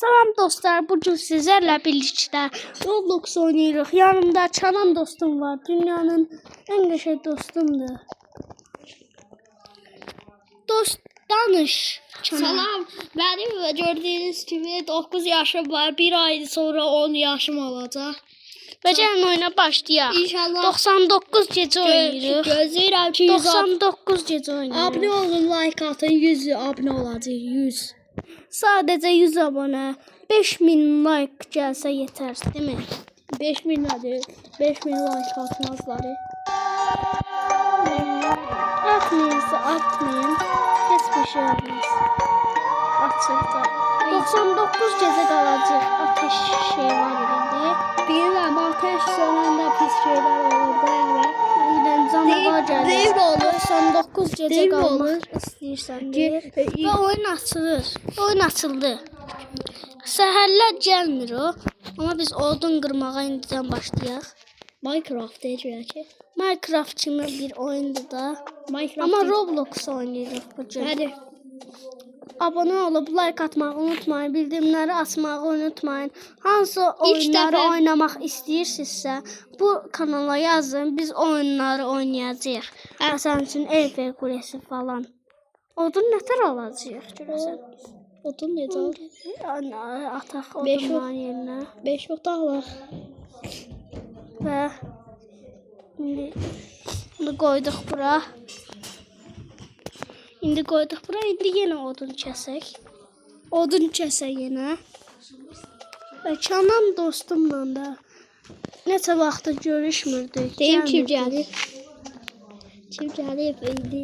Salam dostlar, bugün sizlerle birlikte Roblox oynuyoruz. Yanımda Çanan dostum var. Dünyanın en güzel dostumdur. Dost danış. Çanan. Salam, benim gördüğünüz gibi 9 yaşım var. Bir ay sonra 10 yaşım olacak. Ve gəlin oyuna başlayaq. İnşallah 99 gecə oynayırıq. gözləyirəm ki 99 gecə oynayırıq. abone olun, like atın, 100 abone olacaq, 100. Sadəcə 100 abunə, 5000 like gəlsə yetər, değil mi? 5000 nədir? 5000 like atmazlar. Atmayınsa atmayın. Heç bir şey olmaz. Açıldı. 99 gecə qalacaq. Ateş şey var indi. Bilirəm, ateş sönəndə pis şeylər olur da əvvəl. Yine canavar gəlir. Deyir olur. 99 gecə Deyir qalmaq olur. istəyirsən deyir. Və oyun açılır. Oyun açıldı. Səhərlər gəlmir o. Amma biz odun qırmağa indidən başlayaq. Minecraft deyəcək ki. Minecraft kimi bir oyundur da. Minecraft. Amma Roblox oynayırıq bu gün. Hadi. Abone olub like atmağı unutmayın, bildirimləri açmağı unutmayın. Hansı oyunları dəfə- oynamaq istəyirsinizsə, bu kanala yazın, biz oyunları oynayacağıq. Məsələn üçün Eiffel Kulesi falan. Odun nətər alacağıq görəsən? Odun necə olur? Yəni ataq Beş odunların yerinə 5 otaq var. və indi bunu qoyduq bura. İndi qoyduq bura, indi yenə odun kəsək. Odun kəsək yenə. Və Kənan dostumla da neçə vaxtdır görüşmürdük. Deyim kim gəlmirdik. gəlir? Kim gəlir? İndi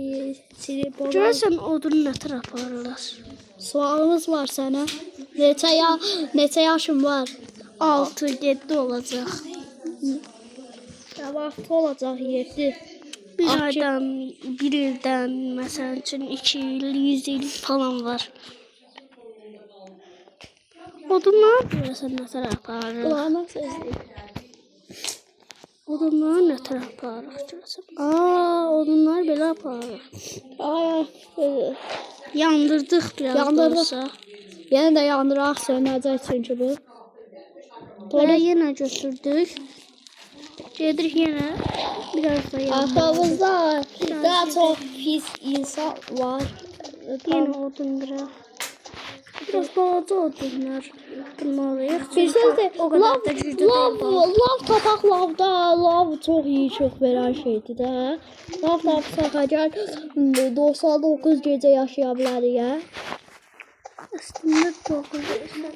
sinir bolar. Görəsən odun nətər aparırlar? Sualımız var sənə. Neçə yaşın var? 6-7 olacaq. Ya vaxt olacaq 7. Bir aydan, bir ildən, məsələn üçün 2 il, 100 il falan var. Odunlar görəsən nətər aparırıq? Qulağına sözləyir. Odunları nətər aparırıq görəsən? Odunlar belə aparırıq. Yandırdıq biraz Yandırdıq. da olsa. Yenə də yandıraq sönəcək çünki bu. Belə yenə götürdük. Gedirik yenə. Biraz da yandırdıq. Arxamızda daha çox pis insan var. Yenə odun qıraq. Biraz balaca odunlar qırmalıyıq. Bir söz de, o qədər də güclü deyil. lav tapaq lavda, lav çox iyi, çox verən şeydir də. Lav tapsaq əgər 99 gecə yaşaya bilərik, hə? Əslində çox güclü.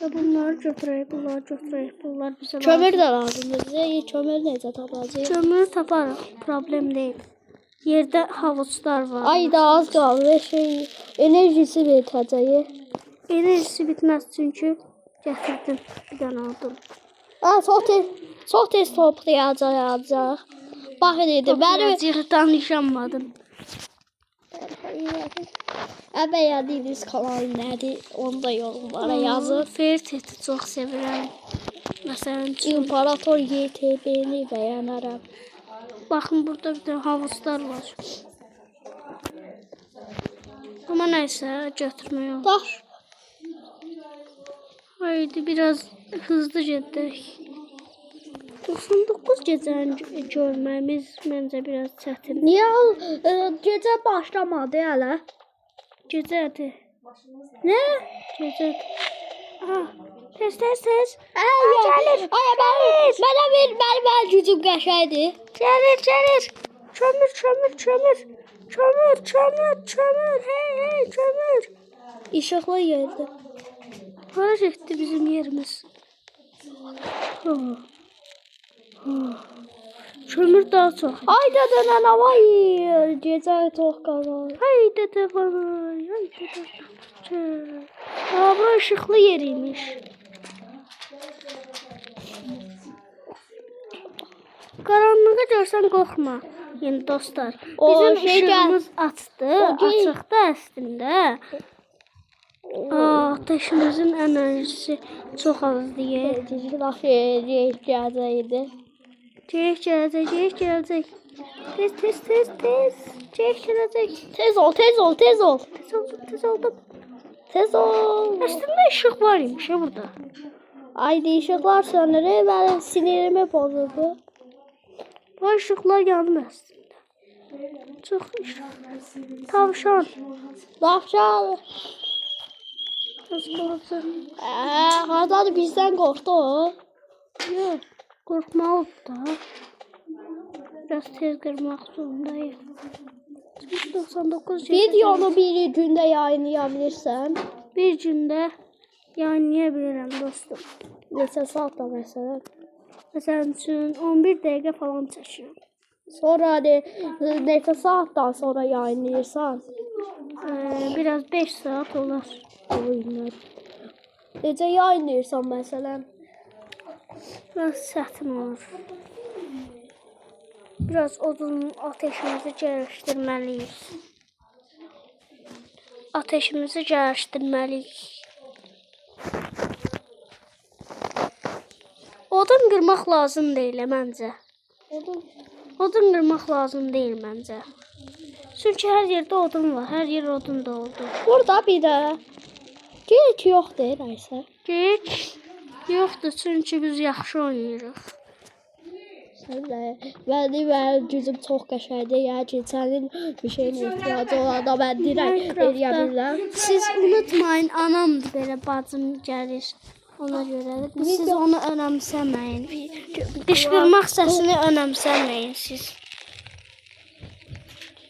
Və bunları götürək, bunları götürək, bunlar bizə lazım. Kömür də lazımdır bizə. Kömür necə tapacağıq? Kömür taparıq, problem deyil. Yerdə havuçlar var. Ay da az qaldı, enerjisi bitəcək. Enerjisi bitməz çünki gətirdim bir dənə odun. Çox tez toplayacaq. Baxın idi, mənim danışamadım. əbəyədiyiniz kanal nədir? Onu da yorumlara yazın. Ferteti çox sevirəm. Məsələn üçün. İmparator YTB-ni bəyənərəm. Baxın, burada bir dənə havuçlar var. Amma nəysə, götürmək olur. Daş. Haydi, biraz hızlı gedək. 99 gecəni görməyimiz məncə biraz çətin. Niyə gecə başlamadı hələ? Gecədir. Nə? Gecədir. Tez. Gəlir. Ay, mənə ver, mənim gücüm qəşəngdir. Gəlir. Kömür. Hey, kömür. İşıqlı yerdir. Hara getdi bizim yerimiz? Kömür daha çox. Ay dədə nə var? Gecə çox qazanır. Hay dədə vay. Bura işıqlı yeriymiş. Qaranlığa görsən qorxma. Yəni dostlar, bizim işığımız açıqdır əslində. Ateşimizin enerjisi çox azdır. Gələcəkdir. Gələcək. Tez. Tez ol. Tez oldum. Tez ol. Əslində işıq var imiş ya burada. Ay işıqlar sönür. Benim sinirimi bozuldu. Bu işıqlar yandı əslində. Çox işıq. Tavşan. Tavşan. Az qaldı. Hazal bizden korktu o. Yox, qorxmalıdır da. Biraz tez qırmaq zorundayım. 99 Videonu bir günde yayınlayabilirsen. bir gündə yayınlaya bilirəm dostum. Neçə saat da mesela. Məsələn üçün 11 dəqiqə falan çəkirəm. Sonra neçə saatdan sonra yayınlayırsan. Biraz 5 saat olar. Oyunlar. Necə yayınlayırsan məsələn? Biraz çətin olur. Biraz odun ateşimizi gəlişdirməliyik. Ateşimizi gəlişdirməliyik. Odun qırmaq lazım deyil məncə. Odun qırmaq lazım deyil məncə. Çünki hər yerdə odun var. Hər yer odun doldu. Burada bir də geç yoxdur nəysə. Geç yoxdur çünki biz yaxşı oynayırıq. Mənim gücüm çox qəşəngdir. Yəni ki, sənin bir şeyin ehtiyacı olanda mən dirək eləyə bilirəm. Siz unutmayın, anamdır belə bacım gəlir. Ona görədir. Siz onu önəmsəməyin. Qışqırmaq səsini önəmsəməyin siz.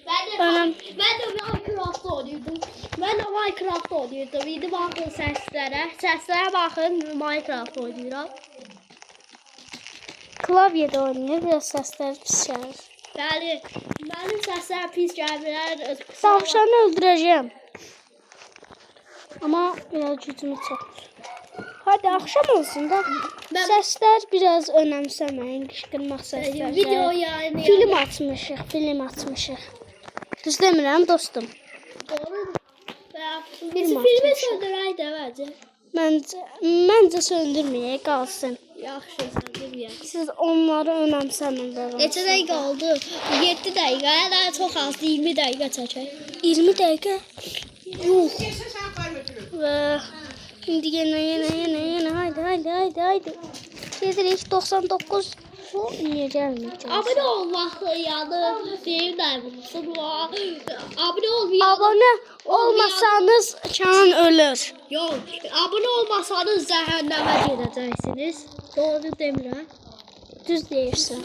Ben de Minecraft oynuyordum. Ben de Minecraft oynuyordum. İndi bakın səslərə. Səslərə baxın, Minecraft oynayıram. Klavyədə oynayır, biraz səslər pis gəlir. Bəli, mənim səslər pis gəlmir. Tavşanı öldürəcəm. Amma biraz gücümü çatır. Hadi axşam olsun da. Səslər biraz önəmsəməyin, qışqırmaq səsləri. Video yayınlayalım. Film açmışıq. Düz demirəm dostum. Doğru. Film Filmi söndürək də bence. Məncə söndürməyək, qalsın. Yaxşı, söndürməyək. Siz onları önəmsəmirlər. Neçə dəqiqə oldu? 7 dəqiqə, daha çox az 20 dəqiqə çəkək. 20 dəqiqə? Yox. Və indi yenə, haydi. Gedirik 99. Niyə gəlmir? Abone olmaq yanı deyim də bulunsun. Abone olmayan... Abone olmasanız Kənan ölür. Yox, abone olmasanız cəhənnəmə gedəcəksiniz. Doğru demirəm. Düz deyirsən.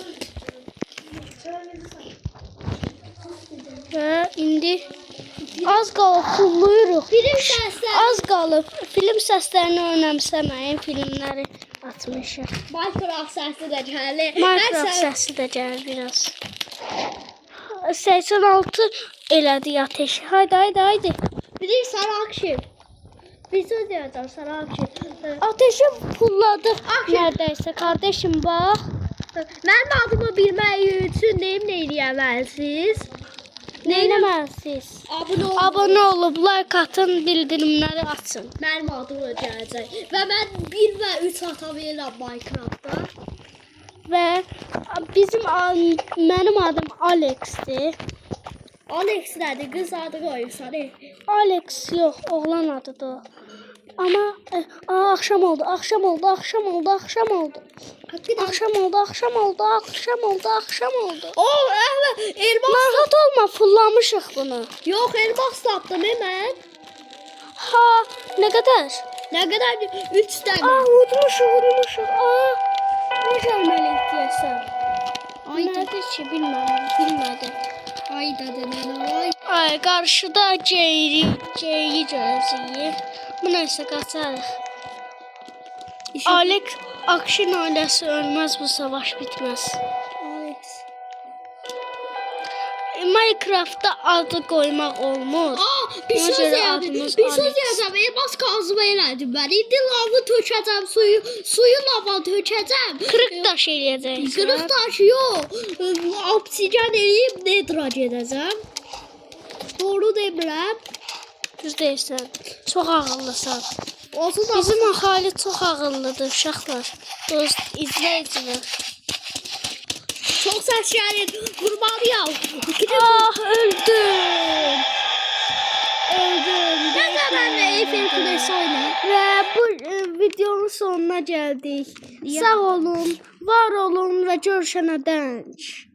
Və indi az qalıb pulluyuruq. Film səslər. Az qalıb. Film səslərini önəmsəməyin. Filmləri atmışıq. Minecraft səsi də gəlir. Minecraft səsi də gəlir biraz. 86 elədi ateş. Haydi. Bilir Sarakşim. Bir söz deyəcəm Sarakşim. Ateşi pulladıq. Nərdəysə kardeşim bax. Mənim adımı bilmək üçün neyləməlisiniz? Neyləməlisiniz? Abone olub, like atın, bildirimləri açın. Mənim adım gələcək. Və mən 1 və 3 ata verirəm Minecraftda. Və mənim adım Alex'dir. Alex nədir? Qız adı qoyursan. Alex yox, oğlan adıdır o. Amma axşam oldu. Haqqı Axşam oldu. O, elmas. Narahat olma, fullamışıq bunu. Yox, elmas tapdım mən. Ha, nə qədər? Nə qədər? 3 dənə. Udmuşuq. Ne gəlməliyik deyəsən? Nədir ki, bilmədim. Ay da deməliyim. Ay, qarşıda C'yi görəcəyik. Bu nəysə qaçarıq. Alex Akşin ailəsi ölməz, bu savaş bitməz. Alex. Minecraftda adı qoymaq olmur. Bir Ona söz görə yazdım. adımız Bir söz Alex. yazdım. Elmas kazma elədim mən. İndi lavı tökəcəm, suyu lava tökəcəm. Qırıq daş eləyəcəksən. Qırıq daşı yox. Obsidian eləyib nedra gedəcəm. Doğru demirəm. Düz deyirsən. Çox ağıllısan. Olsun da Bizim ahali çox ağıllıdır uşaqlar. Dost, izləyicilər. çox səs gəlir. Vurmalıyam. Ah, öldüm. Nəsə Mən də Eiffel Kulesi oynayım. Ve bu videonun sonuna geldik. Sağ olun, var olun ve görüşene dek.